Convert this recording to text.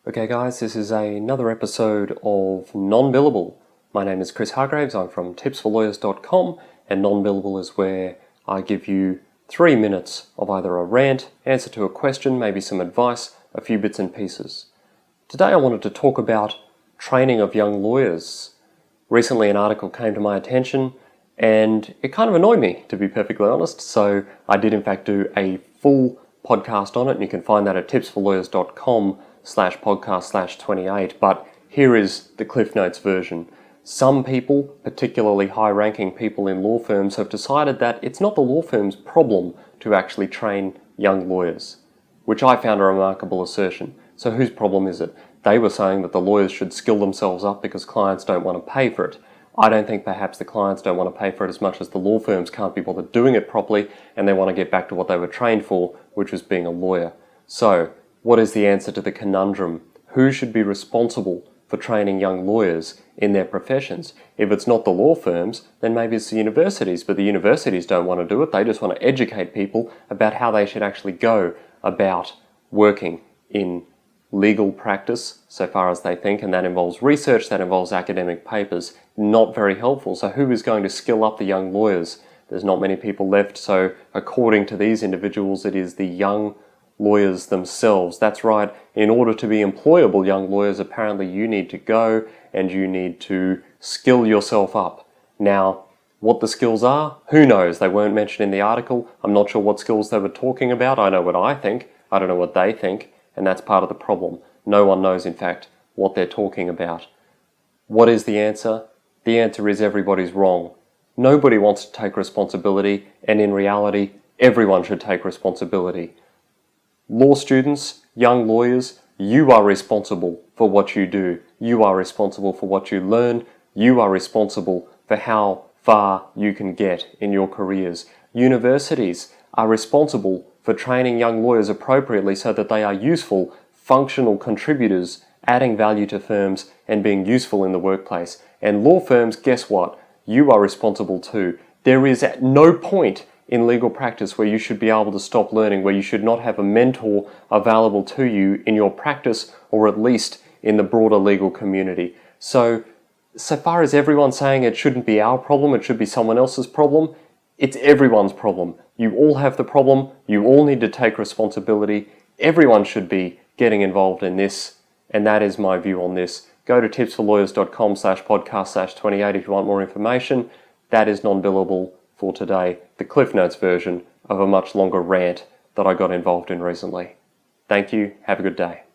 Okay guys, this is another episode of Non-Billable. My name is Chris Hargraves, I'm from tipsforlawyers.com, and Non-Billable is where I give you 3 minutes of either a rant, answer to a question, maybe some advice, a few bits and pieces. Today I wanted to talk about training of young lawyers. Recently an article came to my attention and it kind of annoyed me, to be perfectly honest, so I did in fact do a full podcast on it, and you can find that at tipsforlawyers.com/podcast/28, but here is the Cliff Notes version. Some people, particularly high-ranking people in law firms, have decided that it's not the law firm's problem to actually train young lawyers, which I found a remarkable assertion. So whose problem is it? They were saying that the lawyers should skill themselves up because clients don't want to pay for it. I don't think perhaps the clients don't want to pay for it as much as the law firms can't be bothered doing it properly and they want to get back to what they were trained for, which was being a lawyer. So, what is the answer to the conundrum? Who should be responsible for training young lawyers in their professions? If it's not the law firms, then maybe it's the universities, but the universities don't want to do it. They just want to educate people about how they should actually go about working in legal practice, so far as they think, and that involves research, that involves academic papers. Not very helpful. So who is going to skill up the young lawyers? There's not many people left, so according to these individuals, it is the young lawyers themselves. That's right, in order to be employable young lawyers, apparently you need to go and you need to skill yourself up. Now, what the skills are, who knows? They weren't mentioned in the article. I'm not sure what skills they were talking about. I know what I think. I don't know what they think. And that's part of the problem. No one knows, in fact, what they're talking about. What is the answer? The answer is everybody's wrong. Nobody wants to take responsibility, and in reality, everyone should take responsibility. Law students, young lawyers, you are responsible for what you do. You are responsible for what you learn. You are responsible for how far you can get in your careers. Universities are responsible for training young lawyers appropriately so that they are useful, functional contributors, adding value to firms and being useful in the workplace. And law firms, guess what? You are responsible too. There is at no point in legal practice where you should be able to stop learning, where you should not have a mentor available to you in your practice or at least in the broader legal community. So far as everyone's saying it shouldn't be our problem, it should be someone else's problem, it's everyone's problem. You all have the problem. You all need to take responsibility. Everyone should be getting involved in this. And that is my view on this. Go to tipsforlawyers.com/podcast/28 if you want more information. That is non-billable for today. The Cliff Notes version of a much longer rant that I got involved in recently. Thank you. Have a good day.